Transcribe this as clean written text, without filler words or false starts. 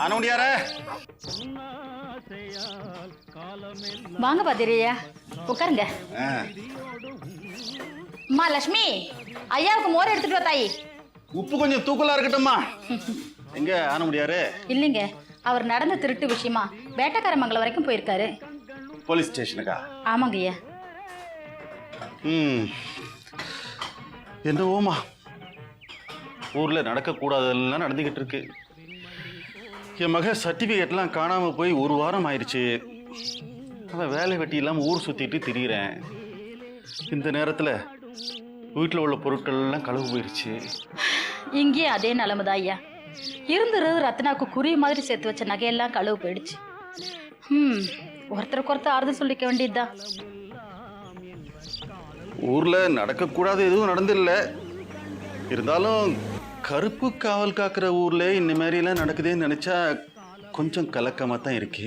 ஆனமுடியாரே வாங்க பாத்திரியா, உட்காருங்க. அம்மா லட்சுமி, ஐயாவுக்கு மோர் எடுத்துட்டு வா தாயி. உப்பு கொஞ்சம் தூக்கலா இருக்கட்டும்மா. எங்க ஆனமுடியாரு? இல்லைங்க, அவர் நடந்த திருட்டு விஷயமா வேட்டக்காரமங்கலம் வரைக்கும் போயிருக்காரு. போலீஸ் ஸ்டேஷனுக்கா? ஆமாங்க ஐயா. என்னவோமா, ஊர்ல நடக்கக்கூடாதெல்லாம் நடந்துகிட்டு இருக்கு. என் மக சர்டிஃபிகேட்லாம் காணாமல் போய் 1 வாரம் ஆயிடுச்சு. அவன் வேலை வெட்டி இல்லாமல் ஊர் சுற்றிட்டு திரியிறேன். இந்த நேரத்தில் வீட்டில் உள்ள பொருட்கள்லாம் களவு போயிடுச்சு. இங்கேயும் அதே நிலைமைதான் ஐயா. இருந்துருது ரத்னாக்கு குறி மாதிரி சேர்த்து வச்ச நகையெல்லாம் களவு போயிடுச்சு. ஒருத்தருக்கு ஒருத்தர் ஆறுதல் சொல்லிக்க வேண்டியதுதான். ஊரில் நடக்கக்கூடாது எதுவும் நடந்தில்லை. இருந்தாலும் கருப்பு காவல் காக்கிற ஊர்ல இந்த மாதிரிலாம் நடக்குதுன்னு நினைச்சா கொஞ்சம் கலக்கமாக தான் இருக்கு.